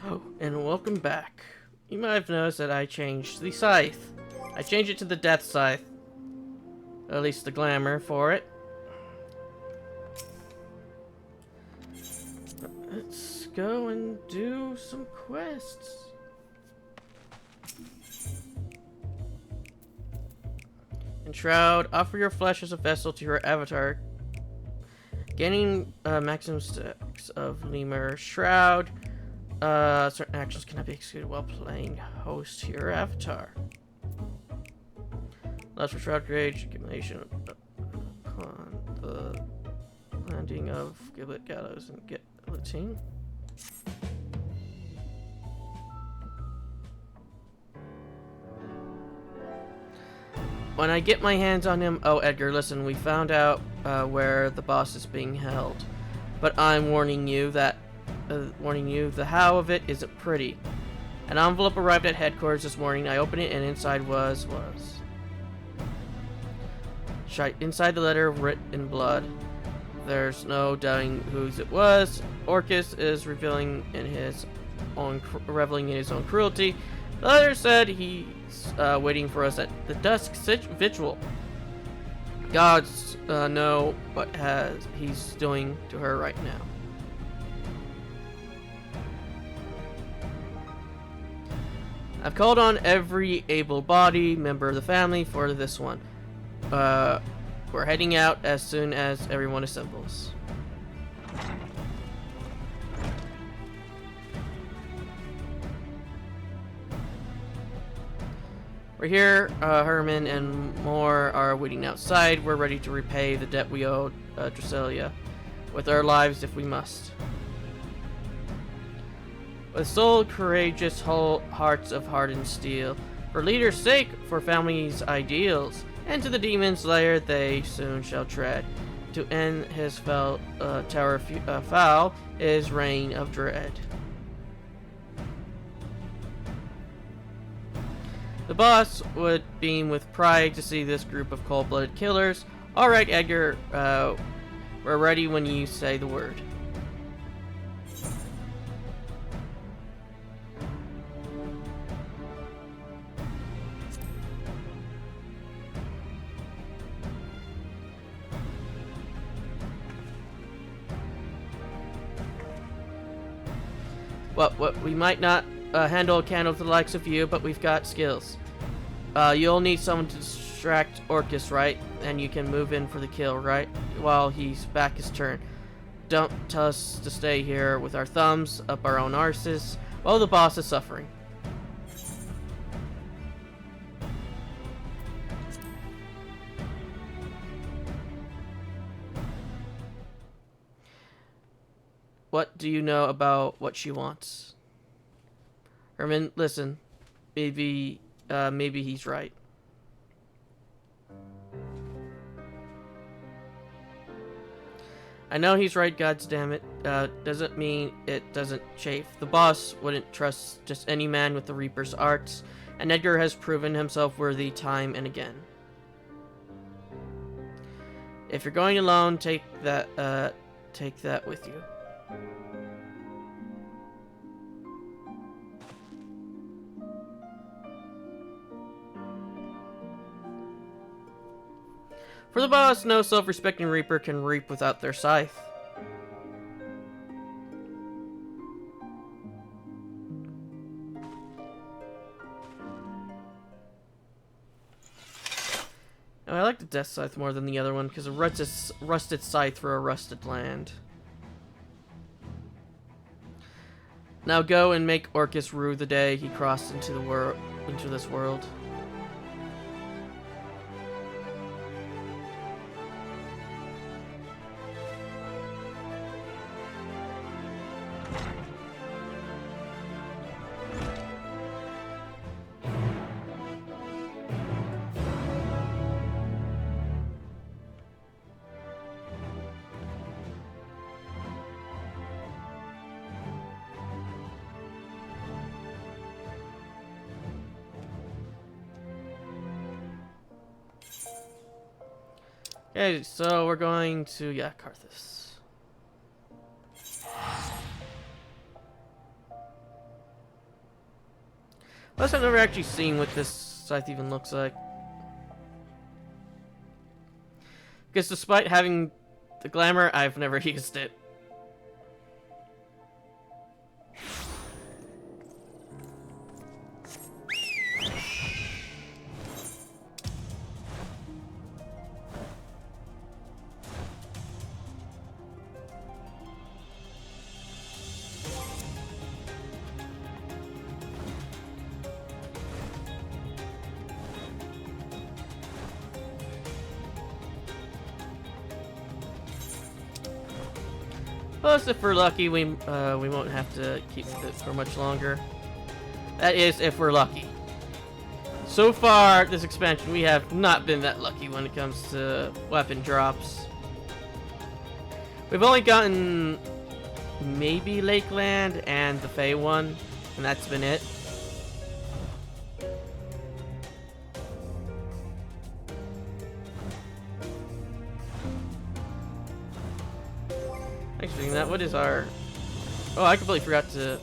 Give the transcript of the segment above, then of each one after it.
Oh, and welcome back. You might have noticed that I changed the scythe. I changed it to the death scythe. At least the glamour for it. Let's go and do some quests. Enshroud, offer your flesh as a vessel to your avatar. Gaining maximum stacks of lemur. Shroud. Certain actions cannot be executed while playing host to your avatar. Last for Shroud Rage, accumulation upon the landing of Giblet Gallows and Guillotine. When I get my hands on him, oh Edgar, listen, we found out where the boss is being held, but I'm warning you that the how of it isn't pretty. An envelope arrived at headquarters this morning. I opened it and inside was inside the letter written in blood. There's no doubting whose it was. Orcus is reveling in his own cruelty. The letter said he's waiting for us at the dusk vigil. Gods know what he's doing to her right now. I've called on every able-bodied member of the family for this one. We're heading out as soon as everyone assembles. We're here, Herman and more are waiting outside. We're ready to repay the debt we owe Drusilla, with our lives if we must. With soul courageous whole hearts of hardened steel, for leader's sake, for family's ideals, and to the demon's lair they soon shall tread, to end his tower foul, his reign of dread. The boss would beam with pride to see this group of cold-blooded killers. Alright, Edgar, we're ready when you say the word. What we might not handle a candle to the likes of you, but we've got skills. You'll need someone to distract Orcus, right? And you can move in for the kill, right? While he's back his turn. Don't tell us to stay here with our thumbs up our own arses while the boss is suffering. What do you know about what she wants? Herman, listen. Maybe he's right. I know he's right, goddammit. Doesn't mean it doesn't chafe. The boss wouldn't trust just any man with the Reaper's arts, and Edgar has proven himself worthy time and again. If you're going alone, take that with you. For the boss, no self-respecting Reaper can reap without their scythe. Now, I like the Death Scythe more than the other one because a rusted scythe for a rusted land. Now go and make Orcus rue the day he crossed into this world. Okay, so we're going to, Carthus. Plus, I've never actually seen what this scythe even looks like. Because despite having the glamour, I've never used it. Plus, if we're lucky, we won't have to keep it for much longer. That is, if we're lucky. So far, this expansion, we have not been that lucky when it comes to weapon drops. We've only gotten maybe Lakeland and the Fey one, and that's been it. Actually, that what is our? Oh, I completely forgot to.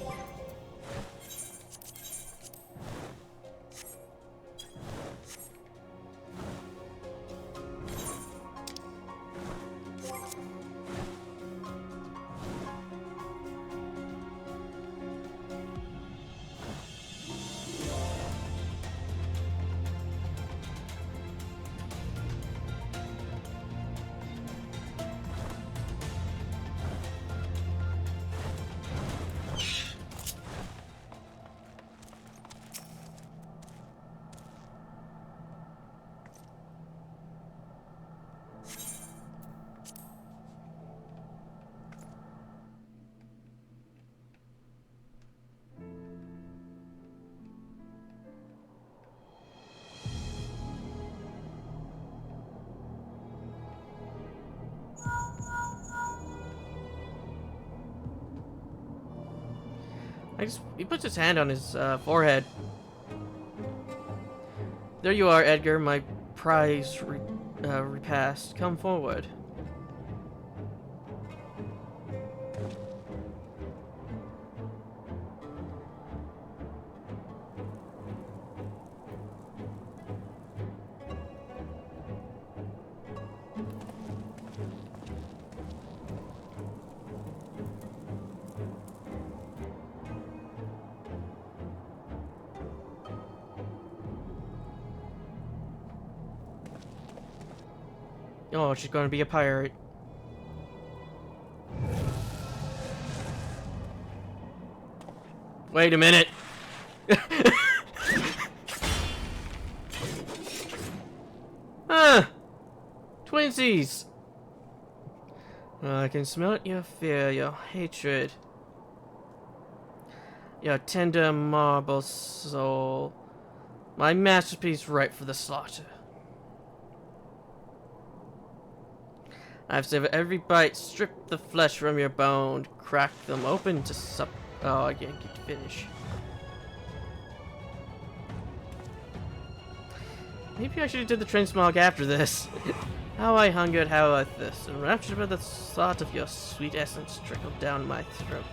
He puts his hand on his forehead. There you are, Edgar, my prize repast. Come forward. Oh, she's gonna be a pirate. Wait a minute. Twinsies. I can smell it, your fear, your hatred. Your tender marble soul. My masterpiece ripe for the slaughter. I've savored every bite, stripped the flesh from your bone, cracked them open to sup. Oh, I can't get to finish. Maybe I should have did the transmog after this. How I hungered, how I thirst, enraptured by the thought of your sweet essence trickled down my throat.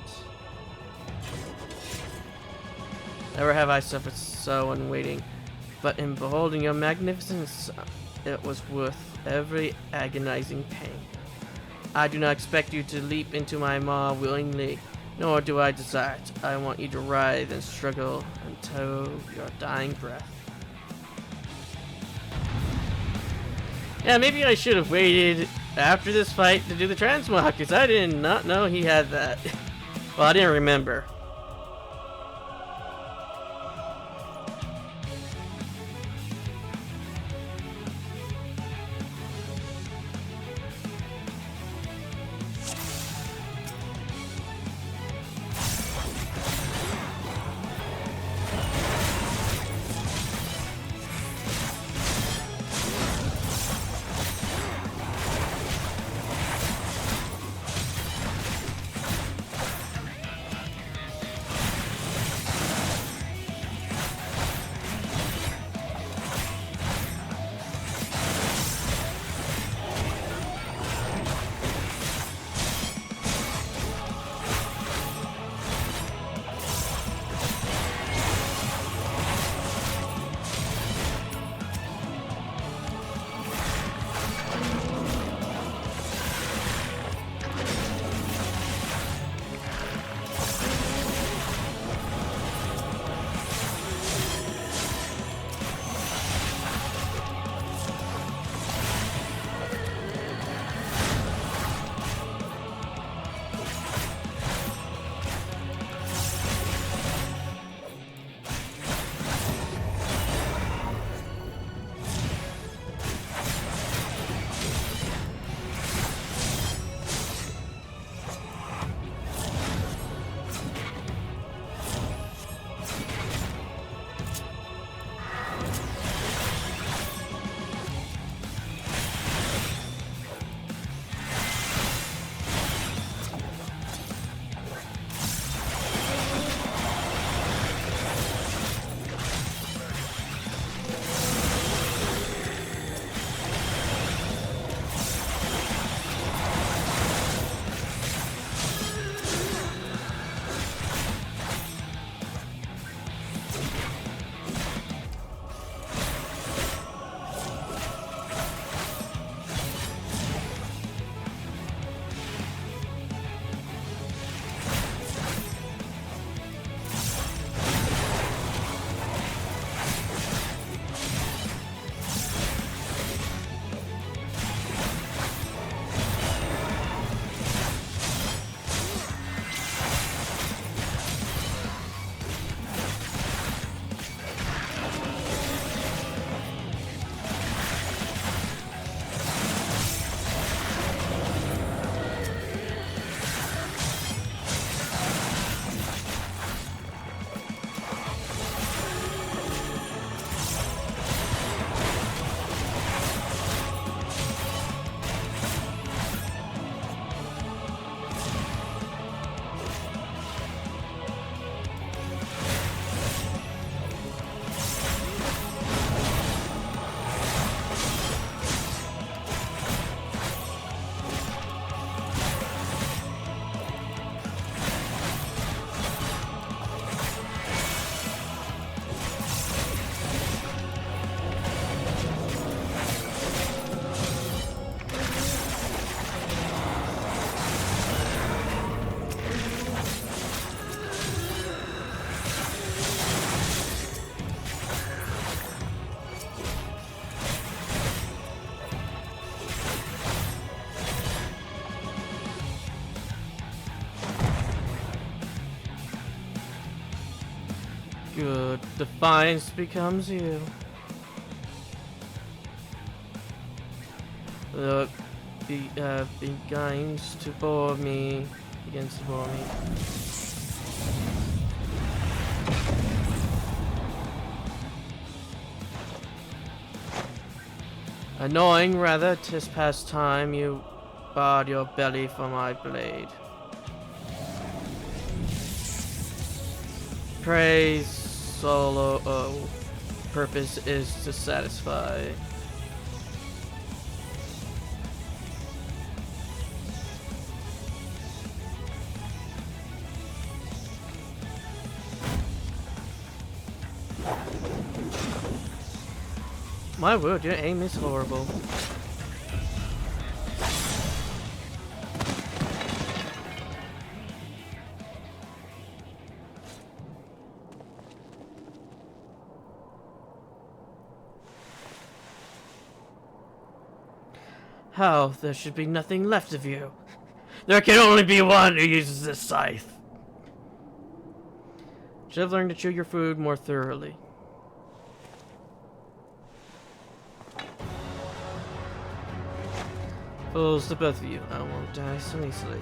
Never have I suffered so in waiting, but in beholding your magnificence, it was worth every agonizing pain. I do not expect you to leap into my maw willingly, nor do I desire it. I want you to writhe and struggle until your dying breath. Yeah, maybe I should have waited after this fight to do the transmog, because I did not know he had that. Well, I didn't remember. Good. Defiance becomes you. Look, begins to bore me. Begins to bore me. Annoying, rather. 'Tis past time you barred your belly for my blade. Praise solo. Oh, purpose is to satisfy. My word, your aim is horrible. How? There should be nothing left of you. There can only be one who uses this scythe. Should have learned to chew your food more thoroughly. Fools, the both of you. I won't die so easily.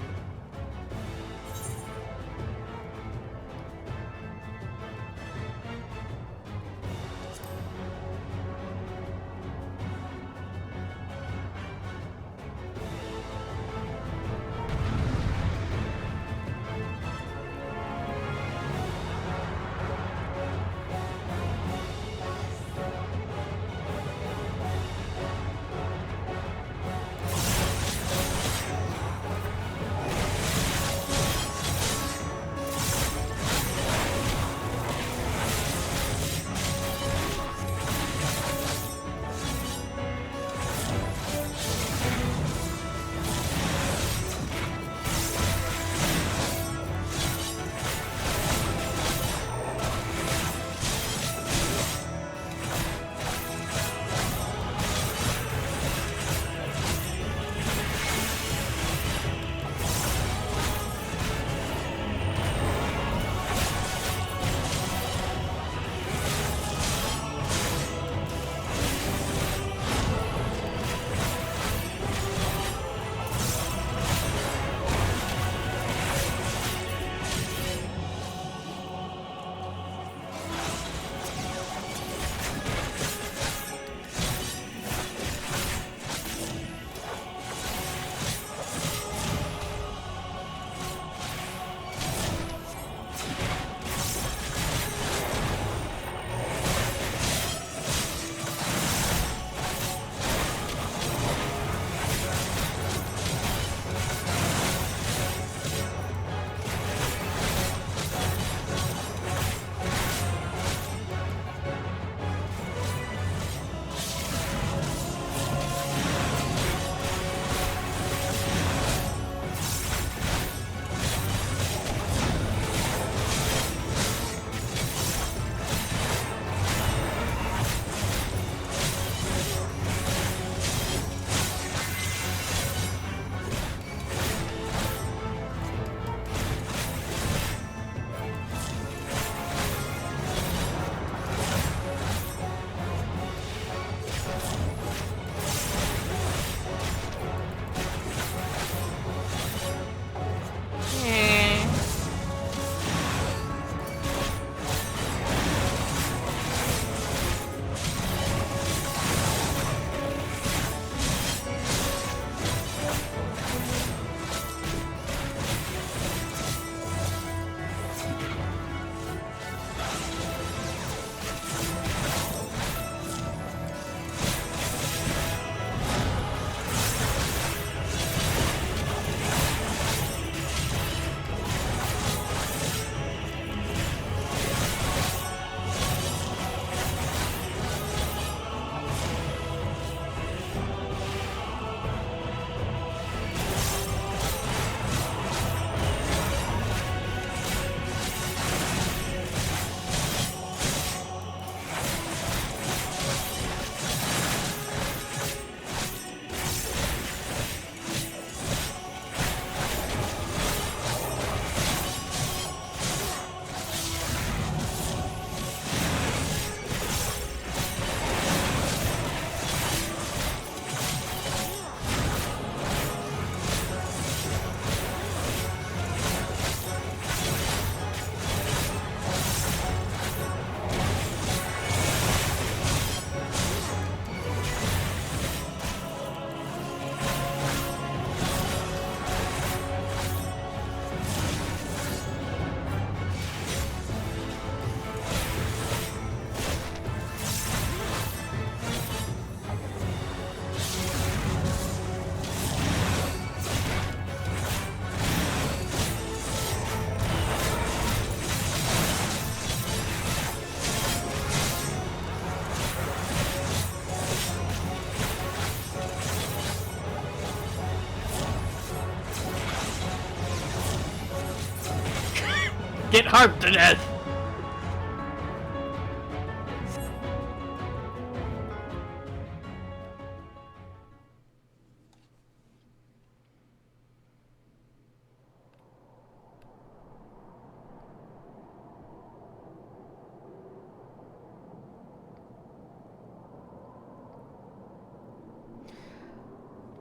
get harped to death!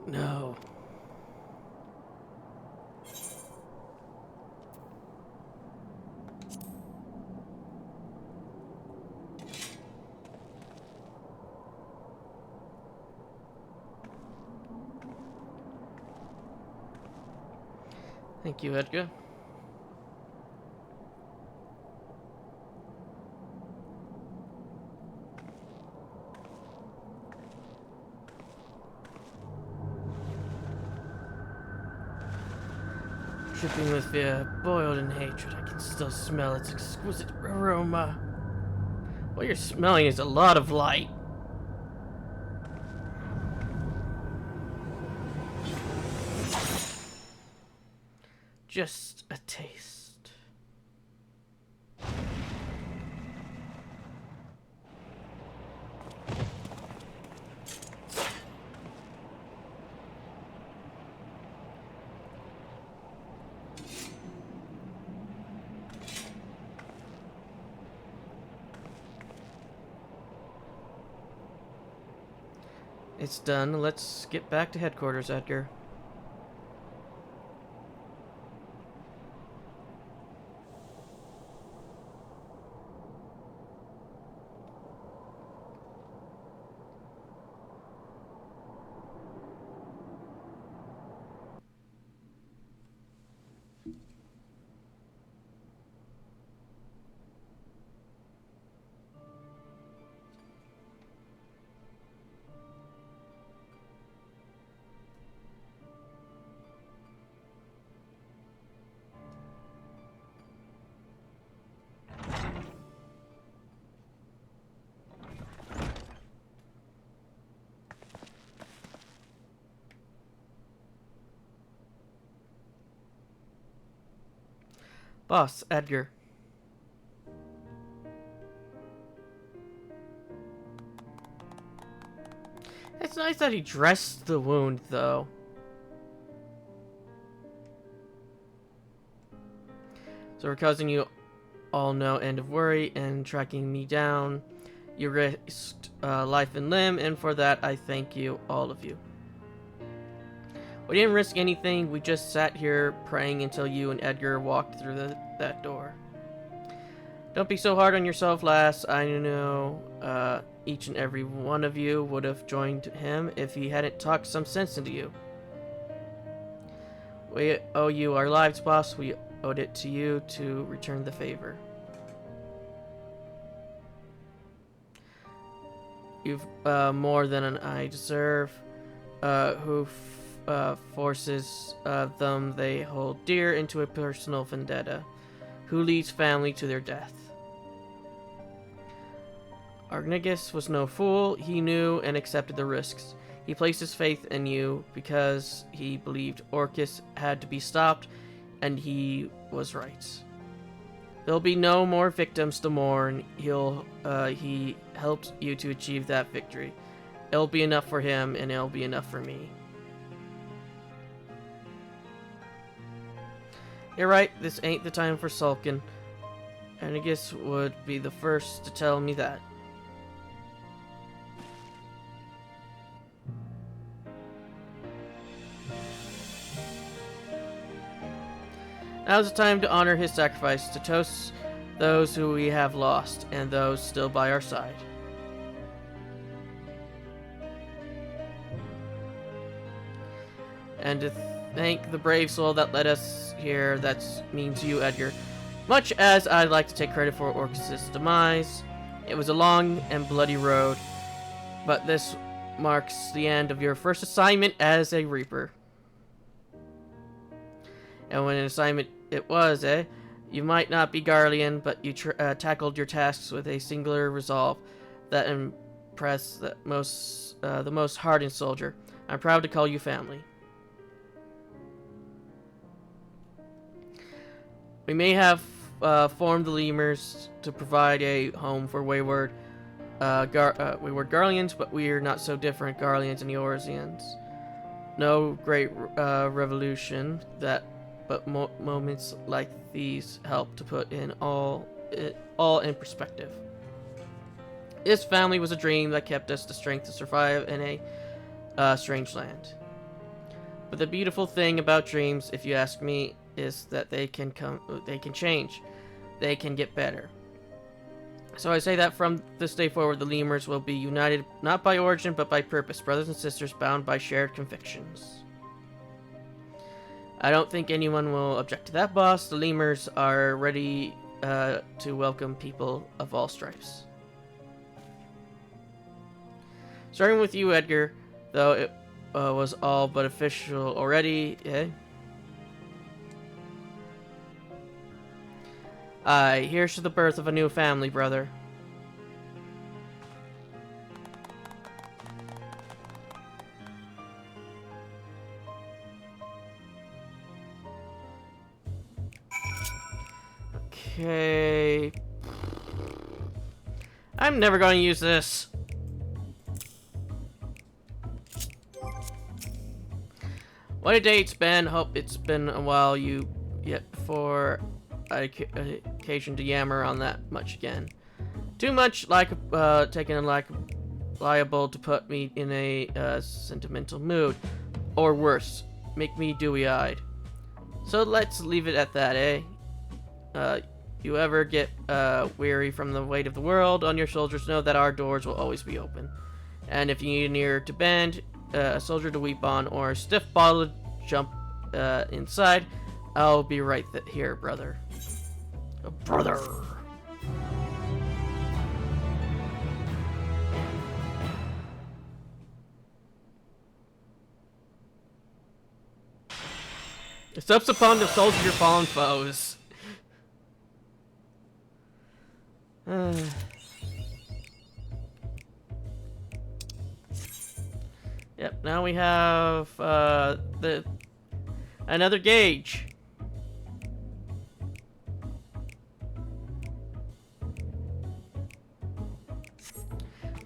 No. Thank you, Edgar. Dripping with fear, boiled in hatred, I can still smell its exquisite aroma. What you're smelling is a lot of light. Just a taste. It's done. Let's get back to headquarters, Edgar. Boss, Edgar. It's nice that he dressed the wound, though. So we're causing you all no end of worry and tracking me down. You risked life and limb, and for that I thank you, all of you. We didn't risk anything, we just sat here praying until you and Edgar walked through that door. Don't be so hard on yourself, lass. I know each and every one of you would have joined him if he hadn't talked some sense into you. We owe you our lives, boss. We owed it to you to return the favor. You've more than I deserve. Who forces them they hold dear into a personal vendetta, who leads family to their death. Argnigus was no fool. He knew and accepted the risks. He placed his faith in you because he believed Orcus had to be stopped, and he was right. There'll be no more victims to mourn. He helped you to achieve that victory. It'll be enough for him, and it'll be enough for me. You're right, this ain't the time for sulking. Argnigus would be the first to tell me that. Now's the time to honor his sacrifice, to toast those who we have lost, and those still by our side. And to thank the brave soul that led us here, that means you, Edgar. Much as I'd like to take credit for Orcus' demise, it was a long and bloody road, but this marks the end of your first assignment as a Reaper. And when an assignment it was, eh? You might not be Garlean, but you tackled your tasks with a singular resolve that impressed the most hardened soldier. I'm proud to call you family. We may have formed the lemurs to provide a home for wayward Garleans, but we are not so different, Garleans and Eorzeans. No great revolution, but moments like these help to put in all in perspective. This family was a dream that kept us the strength to survive in a strange land. But the beautiful thing about dreams, if you ask me, is that they can change, they can get better. So I say that from this day forward, the lemurs will be united not by origin but by purpose, brothers and sisters bound by shared convictions. I don't think anyone will object to that, boss. The lemurs are ready to welcome people of all stripes. Starting with you, Edgar, though it was all but official already, eh? Aye, here's to the birth of a new family, brother. Okay. I'm never going to use this. What a day it's been. Hope it's been a while yet before occasion to yammer on that much again. Too much like taking a liable to put me in a sentimental mood, or worse, make me dewy-eyed. So let's leave it at that, eh? You ever get weary from the weight of the world on your shoulders, know that our doors will always be open. And if you need an ear to bend, a soldier to weep on, or a stiff bottle to jump inside, I'll be right here, brother. Brother. It steps upon the souls of your fallen foes. Yep, now we have another gauge.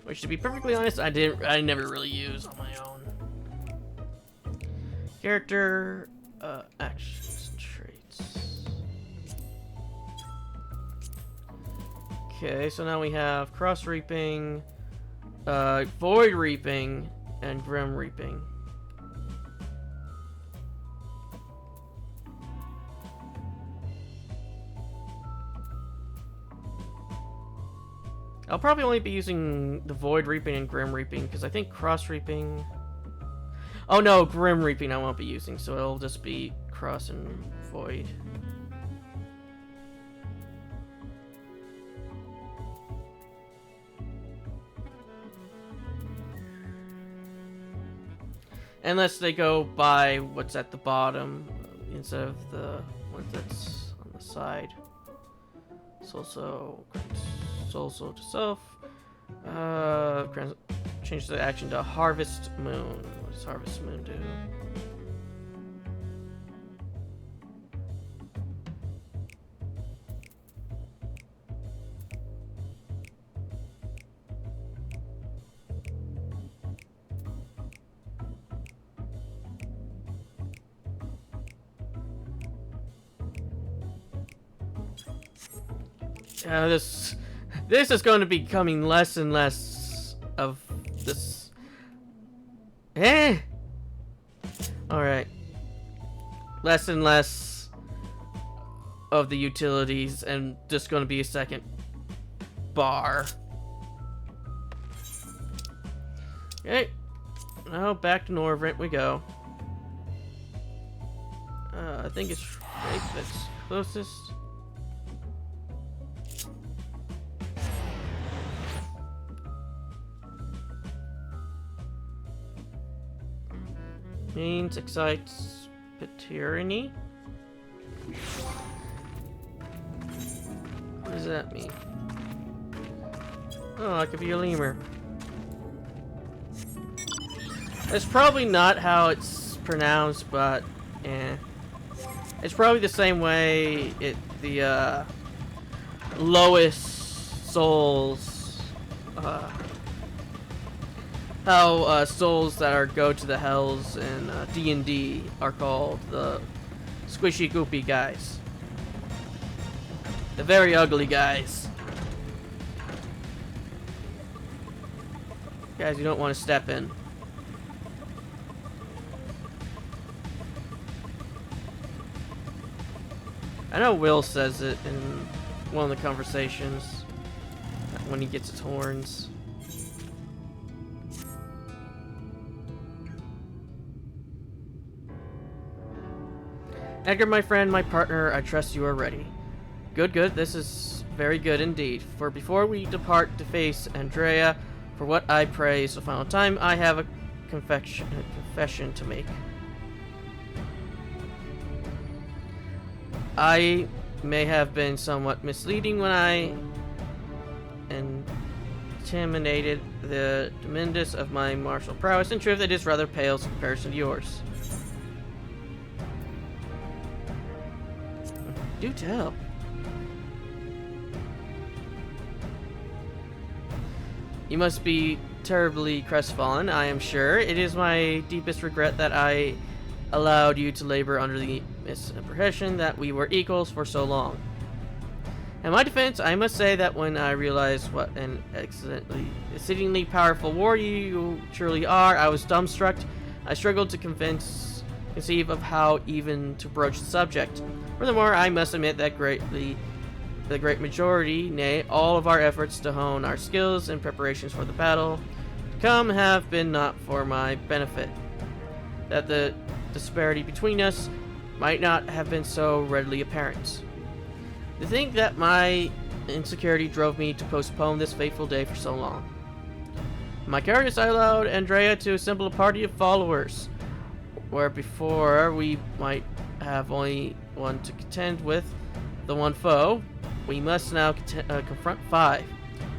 Which, to be perfectly honest, I never really use on my own. Character, actions, traits. Okay, so now we have cross reaping, void reaping, and grim reaping. I'll probably only be using the void reaping and grim reaping because I think cross reaping. Oh no, grim reaping I won't be using, so it'll just be cross and void. Unless they go by what's at the bottom instead of the one that's on the side. So to self. Change the action to Harvest Moon. What does Harvest Moon do? This is going to be becoming less and less of this. Alright. Less and less of the utilities and just going to be a second bar. Okay. Now back to Norvrent we go. I think it's right that's closest. Means excites Paterni. What does that mean? Oh, I could be a lemur. That's probably not how it's pronounced, but it's probably the same way lowest souls. How souls that are go to the hells in D&D are called the squishy goopy guys. The very ugly guys. Guys you don't want to step in. I know Will says it in one of the conversations when he gets his horns. Edgar, my friend, my partner, I trust you are ready. Good, good. This is very good indeed. For before we depart to face Andrea, for what I praise the final time, I have a confession to make. I may have been somewhat misleading when I intimidated the tremendous of my martial prowess. In truth, it is rather pale in comparison to yours. Do tell. You must be terribly crestfallen, I am sure. It is my deepest regret that I allowed you to labor under the misapprehension that we were equals for so long. In my defense, I must say that when I realized what an exceedingly powerful warrior you truly are, I was dumbstruck. I struggled to conceive of how even to broach the subject. Furthermore, I must admit that the great majority, nay, all of our efforts to hone our skills and preparations for the battle to come have been not for my benefit. That the disparity between us might not have been so readily apparent. To think that my insecurity drove me to postpone this fateful day for so long. In my cowardice, I allowed Andrea to assemble a party of followers, where before we might have only one to contend with, the one foe, we must now confront 5.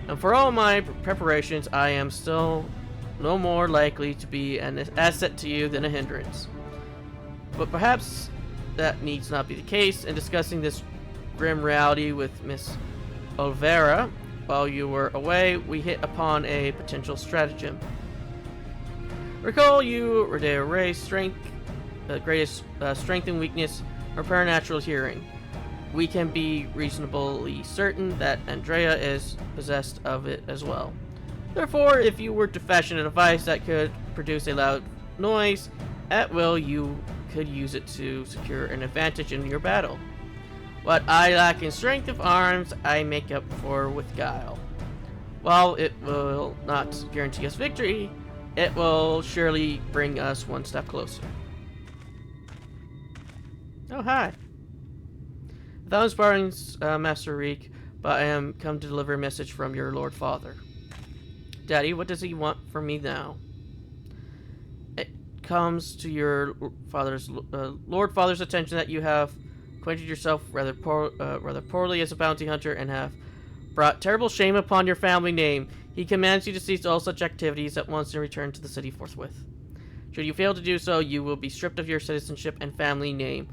And for all my preparations, I am still no more likely to be an asset to you than a hindrance. But perhaps that needs not be the case. In discussing this grim reality with Miss Olvera while you were away, we hit upon a potential stratagem. Recall you, Rodeo Ray's strength, greatest strength and weakness are preternatural hearing. We can be reasonably certain that Andrea is possessed of it as well. Therefore, if you were to fashion a device that could produce a loud noise, at will you could use it to secure an advantage in your battle. What I lack in strength of arms, I make up for with guile. While it will not guarantee us victory, it will surely bring us one step closer. Oh, hi. Without inspiring Master Reek, but I am come to deliver a message from your Lord Father. Daddy, what does he want from me now? It comes to your Lord Father's attention that you have acquainted yourself rather poorly as a bounty hunter and have brought terrible shame upon your family name. He commands you to cease all such activities at once and return to the city forthwith. Should you fail to do so, you will be stripped of your citizenship and family name.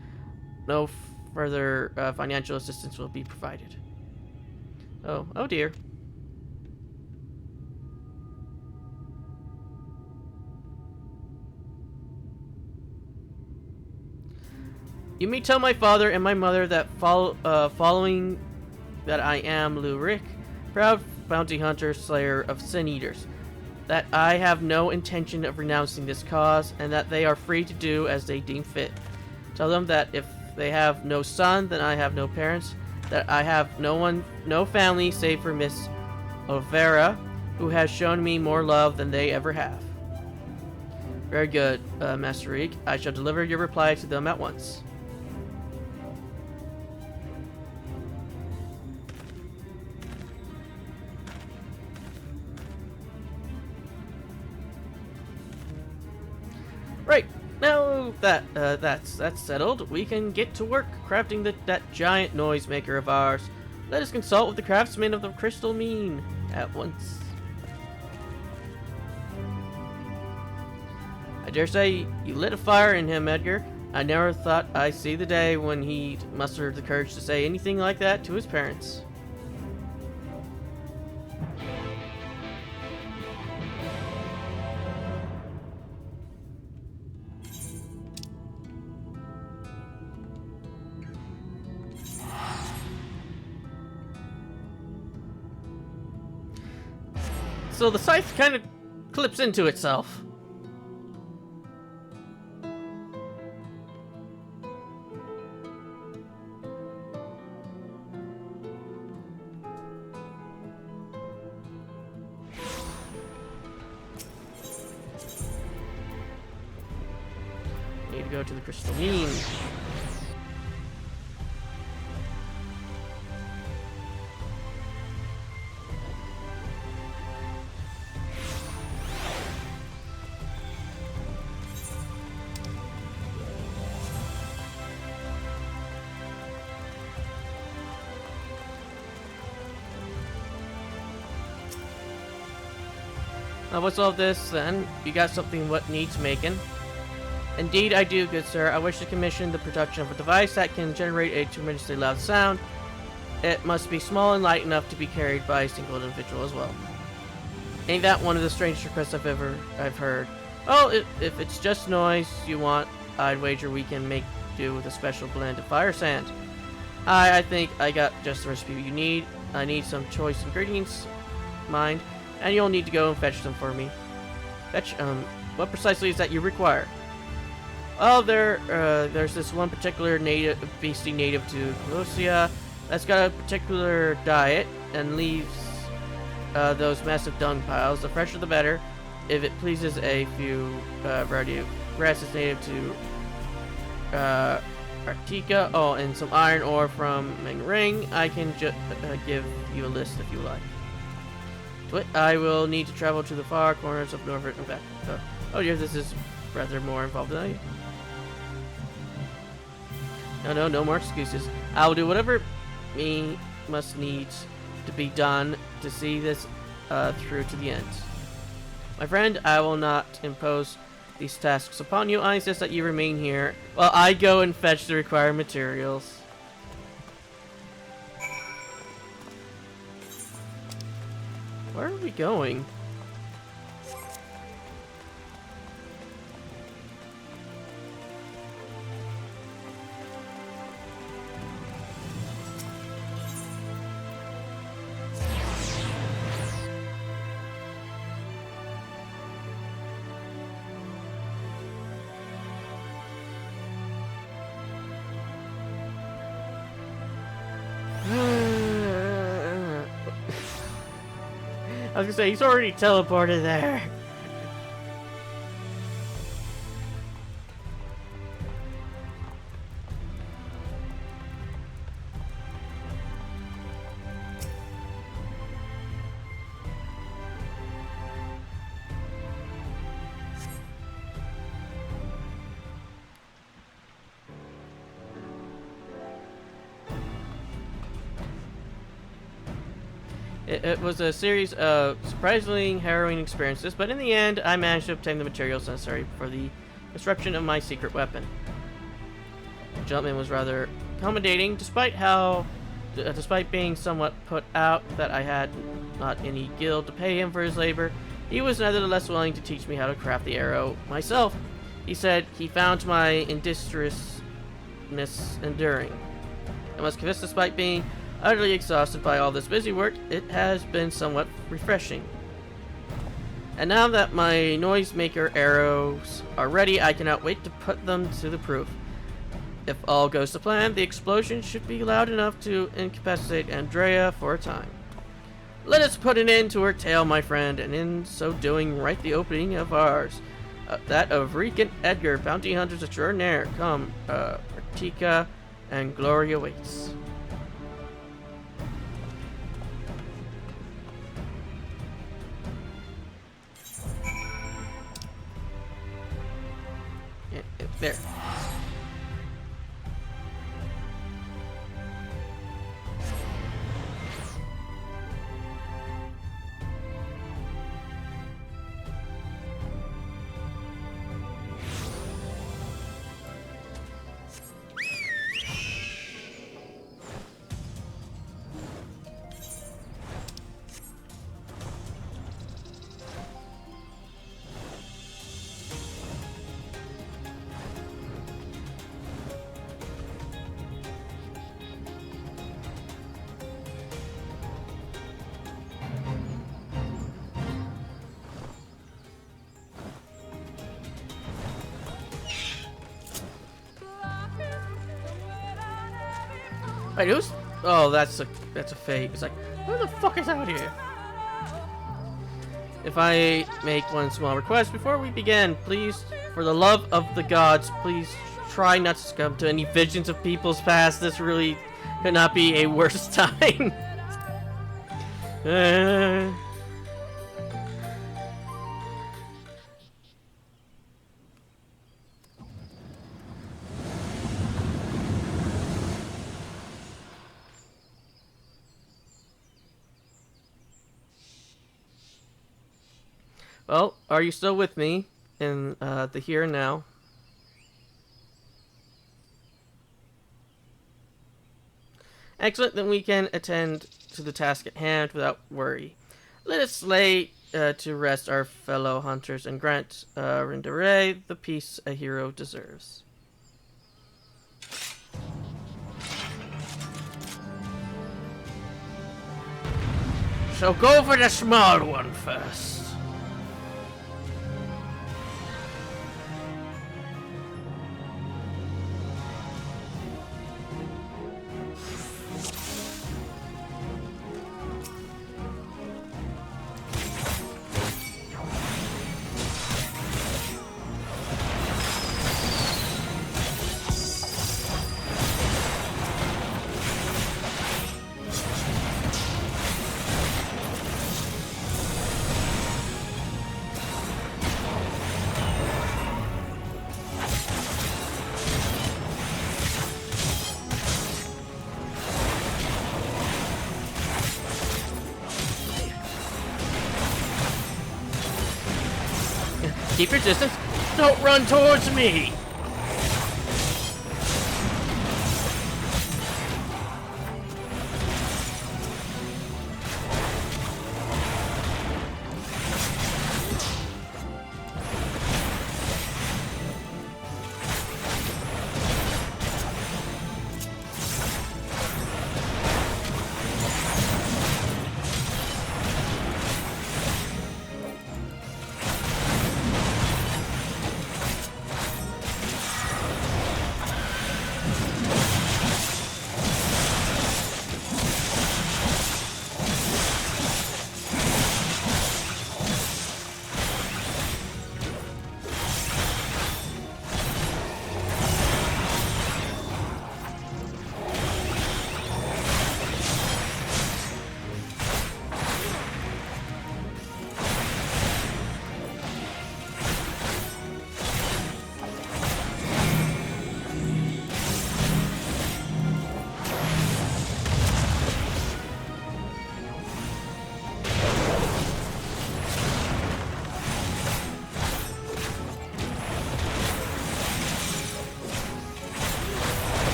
No further financial assistance will be provided. Oh dear. You may tell my father and my mother that following that I am Lurik, proud bounty hunter, slayer of sin eaters, that I have no intention of renouncing this cause, and that they are free to do as they deem fit. Tell them that if they have no son, then I have no parents, that I have no family save for Miss Olvera, who has shown me more love than they ever have. Very good, Master Reek. I shall deliver your reply to them at once. Right. Now that that's settled, we can get to work crafting that giant noisemaker of ours. Let us consult with the craftsman of the crystal mean at once. I dare say you lit a fire in him, Edgar. I never thought I'd see the day when he'd muster the courage to say anything like that to his parents. So the scythe kind of clips into itself. Need to go to the crystalline. What's all this then? You got something what needs making? Indeed I do, good sir. I wish to commission the production of a device that can generate a tremendously loud sound. It must be small and light enough to be carried by a single individual as well. Ain't that one of the strangest requests I've heard? Oh, if it's just noise you want, I'd wager we can make do with a special blend of fire sand. I think I got just the recipe you need. I need some choice ingredients, mind, and you'll need to go and fetch them for me. What precisely is that you require? Oh, there's this one particular beastie native to Colossia that's got a particular diet and leaves those massive dung piles. The fresher the better. If it pleases a few variety of grasses native to Artica, oh, and some iron ore from Mengring, I can give you a list if you like. I will need to travel to the far corners of Northern and back. Oh dear, this is rather more involved than I. No more excuses. I will do whatever must needs to be done to see this through to the end. My friend, I will not impose these tasks upon you. I insist that you remain here while I go and fetch the required materials. Where are we going? I was gonna say, he's already teleported there. It was a series of surprisingly harrowing experiences, but in the end, I managed to obtain the materials necessary for the construction of my secret weapon. The gentleman was rather accommodating, despite being somewhat put out that I had not any guild to pay him for his labor. He was nevertheless willing to teach me how to craft the arrow myself. He said he found my industriousness enduring. I must confess, despite being utterly exhausted by all this busy work, it has been somewhat refreshing. And now that my noisemaker arrows are ready, I cannot wait to put them to the proof. If all goes to plan, the explosion should be loud enough to incapacitate Andrea for a time. Let us put an end to her tale, my friend, and in so doing, write the opening of ours. That of Reek and Edgar, bounty hunters extraordinaire. Come, Artica and glory awaits. There. Wait, who's... Oh, that's a fake. It's like, who the fuck is out here? If I make one small request before we begin, please, for the love of the gods, please try not to succumb to any visions of people's past. This really could not be a worse time. Well, are you still with me in the here and now? Excellent, then we can attend to the task at hand without worry. Let us lay to rest our fellow hunters and grant Rindere the peace a hero deserves. So go for the small one first. Keep your distance. Don't run towards me.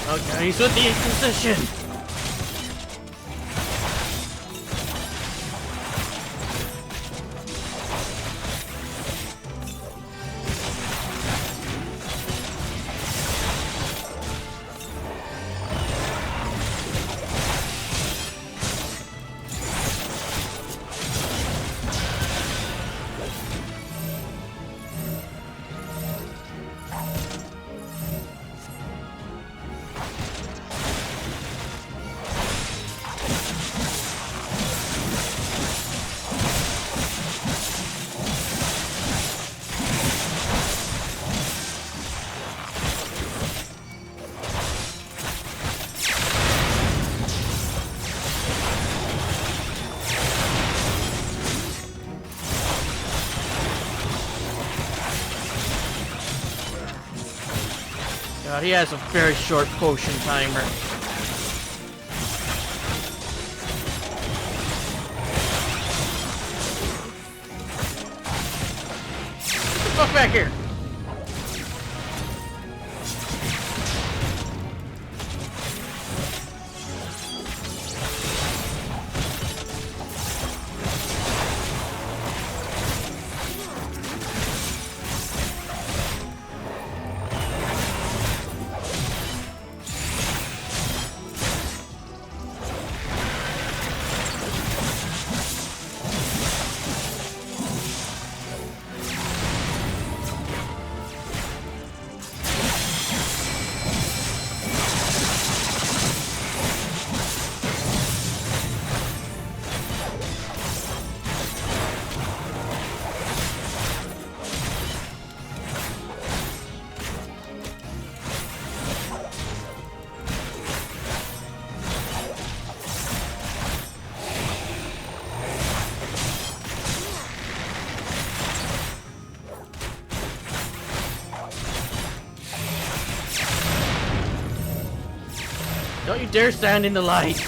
Okay, he's with the Inquisition. God, he has a very short potion timer. Get the fuck back here! Don't you dare stand in the light!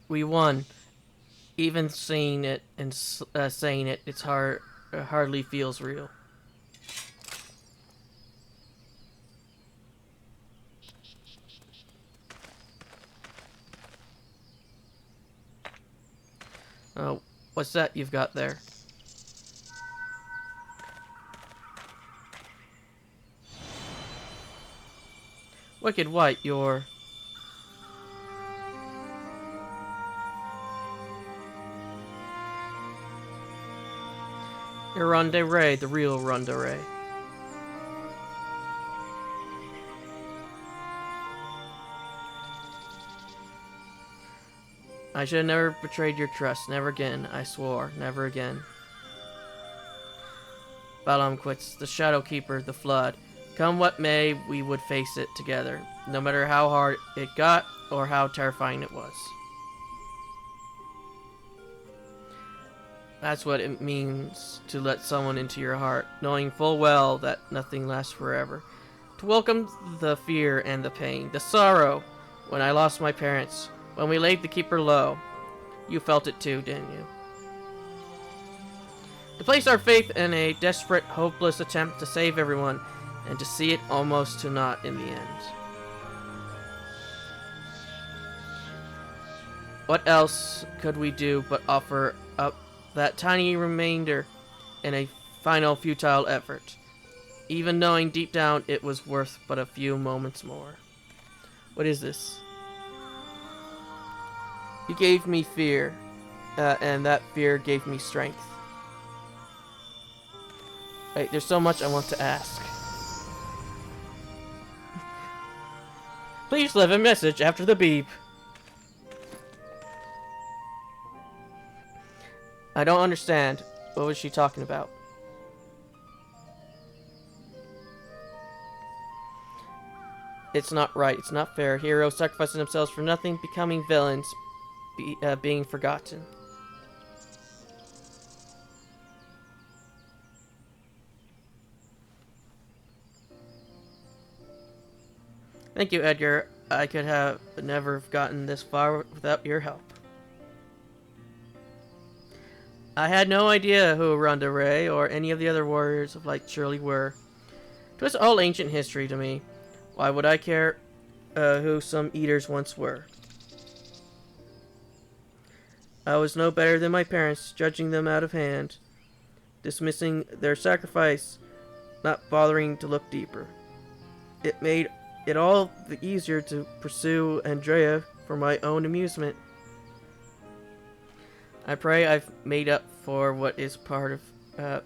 We won. Even saying it and saying it, it's hardly feels real. Oh, what's that you've got there? Wicked White, you're... You're Ronde Ray, the real Ronde Ray. I should have never betrayed your trust. Never again, I swore. Never again. Balam quits. The Shadow Keeper, the Flood. Come what may, we would face it together. No matter how hard it got, or how terrifying it was. That's what it means to let someone into your heart, knowing full well that nothing lasts forever. To welcome the fear and the pain, the sorrow, when I lost my parents, when we laid the Keeper low. You felt it too, didn't you? To place our faith in a desperate, hopeless attempt to save everyone, and to see it almost to naught in the end. What else could we do but offer up that tiny remainder in a final futile effort, even knowing deep down it was worth but a few moments more? What is this? You gave me fear, and that fear gave me strength. Wait, there's so much I want to ask. Please leave a message after the beep. I don't understand. What was she talking about? It's not right. It's not fair. Heroes sacrificing themselves for nothing, becoming villains, being forgotten. Thank you, Edgar. I could have never gotten this far without your help. I had no idea who Ronda Ray or any of the other warriors of light surely were. It was all ancient history to me. Why would I care who some eaters once were? I was no better than my parents, judging them out of hand, dismissing their sacrifice, not bothering to look deeper. It made it all the easier to pursue Andrea for my own amusement. I pray I've made up for what is part of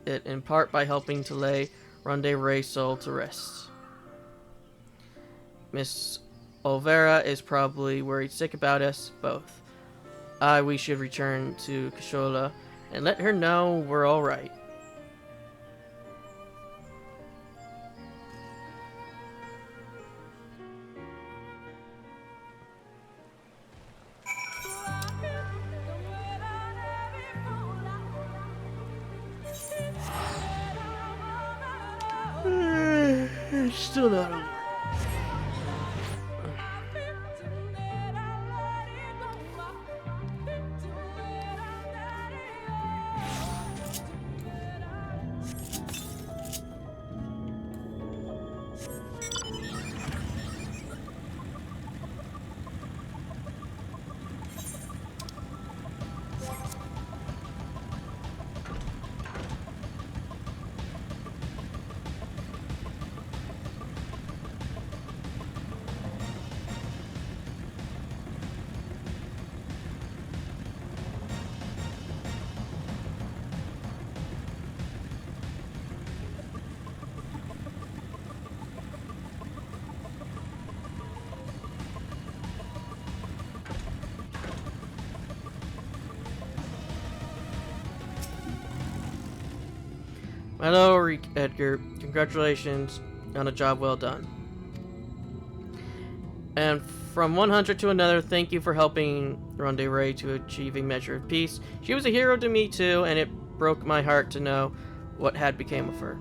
it in part by helping to lay Ronde Ray's soul to rest. Miss Olvera is probably worried sick about us both. We should return to Kashola and let her know we're all right. Still not over. Hello, Edgar. Congratulations on a job well done. And from one hunter to another, thank you for helping Ronde Ray to achieve a measure of peace. She was a hero to me too, and it broke my heart to know what had become of her.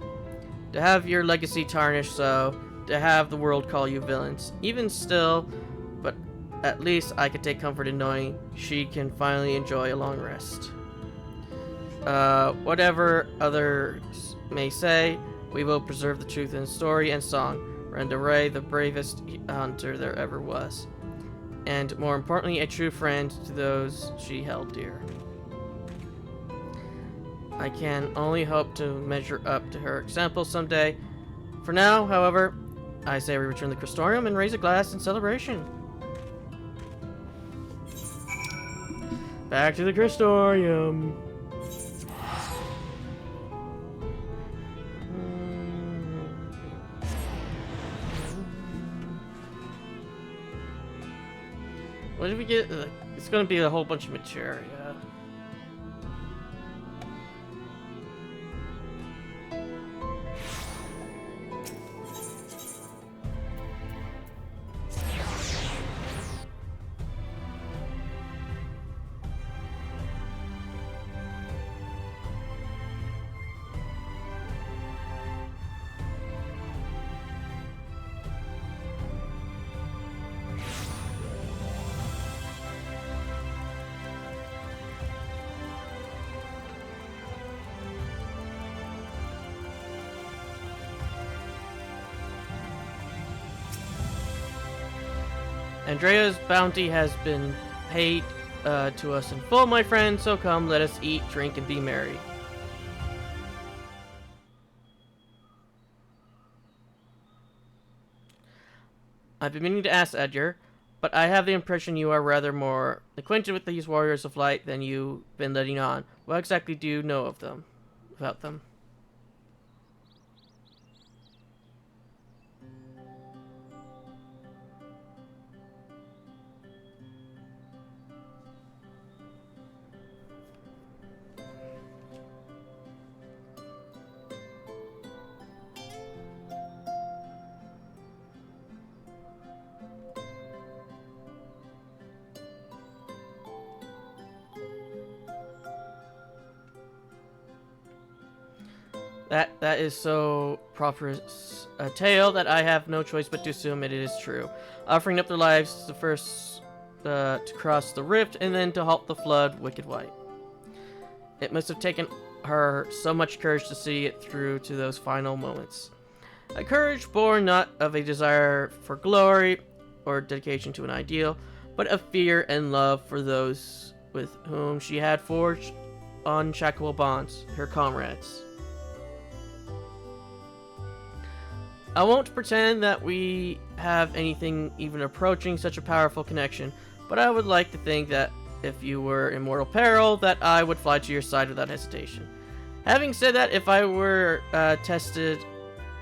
To have your legacy tarnished so, to have the world call you villains. Even still, but at least I could take comfort in knowing she can finally enjoy a long rest. Whatever others may say, we will preserve the truth in story and song. Ronde Ray, the bravest hunter there ever was. And more importantly, a true friend to those she held dear. I can only hope to measure up to her example someday. For now, however, I say we return to the Crystorium and raise a glass in celebration. Back to the Crystorium. What did we get? It's gonna be a whole bunch of materia. Andrea's bounty has been paid to us in full, my friend, so come, let us eat, drink, and be merry. I've been meaning to ask, Edgar, but I have the impression you are rather more acquainted with these warriors of light than you've been letting on. What exactly do you know of them? About them? That is so proper a tale that I have no choice but to assume it is true. Offering up their lives to first to cross the rift and then to halt the flood, wicked white. It must have taken her so much courage to see it through to those final moments. A courage born not of a desire for glory or dedication to an ideal, but of fear and love for those with whom she had forged unshakable bonds, her comrades. I won't pretend that we have anything even approaching such a powerful connection, but I would like to think that if you were in mortal peril, that I would fly to your side without hesitation. Having said that, if I were tested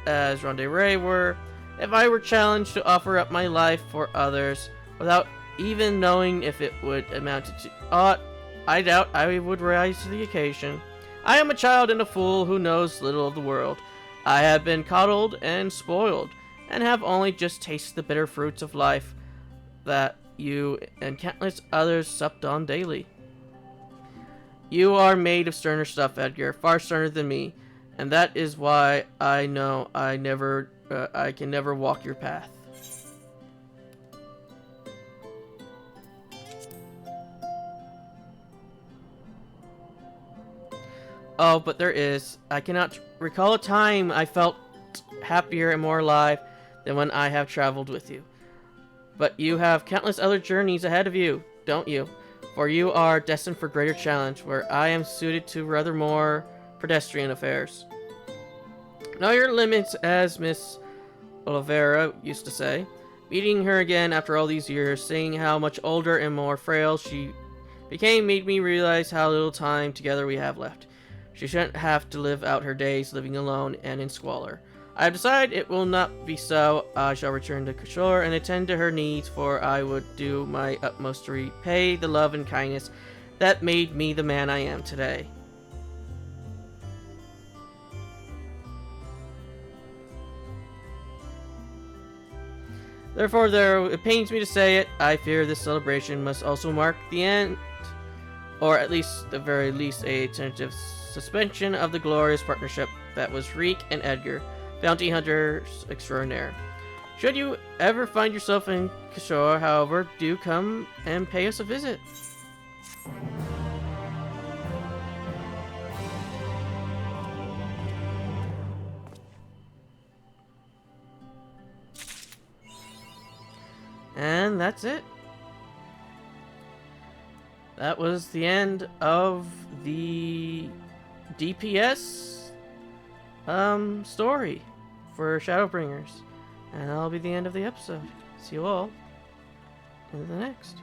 as Ronde Ray were, if I were challenged to offer up my life for others without even knowing if it would amount to aught, I doubt I would rise to the occasion. I am a child and a fool who knows little of the world. I have been coddled and spoiled, and have only just tasted the bitter fruits of life that you and countless others supped on daily. You are made of sterner stuff, Edgar, far sterner than me, and that is why I know I can never walk your path. Oh, but there is. I cannot recall a time I felt happier and more alive than when I have traveled with you. But you have countless other journeys ahead of you, don't you? For you are destined for greater challenge, where I am suited to rather more pedestrian affairs. Know your limits, as Miss Oliveira used to say. Meeting her again after all these years, seeing how much older and more frail she became, made me realize how little time together we have left. She shouldn't have to live out her days living alone and in squalor. I have decided it will not be so. I shall return to Kishore and attend to her needs, for I would do my utmost to repay the love and kindness that made me the man I am today. Therefore, though it pains me to say it, I fear this celebration must also mark the end, or at least, the very least, a tentative suspension of the glorious partnership that was Reek and Edgar, bounty hunters extraordinaire. Should you ever find yourself in Kishore, however, do come and pay us a visit. And that's it. That was the end of the DPS story for Shadowbringers. And that'll be the end of the episode. See you all in the next.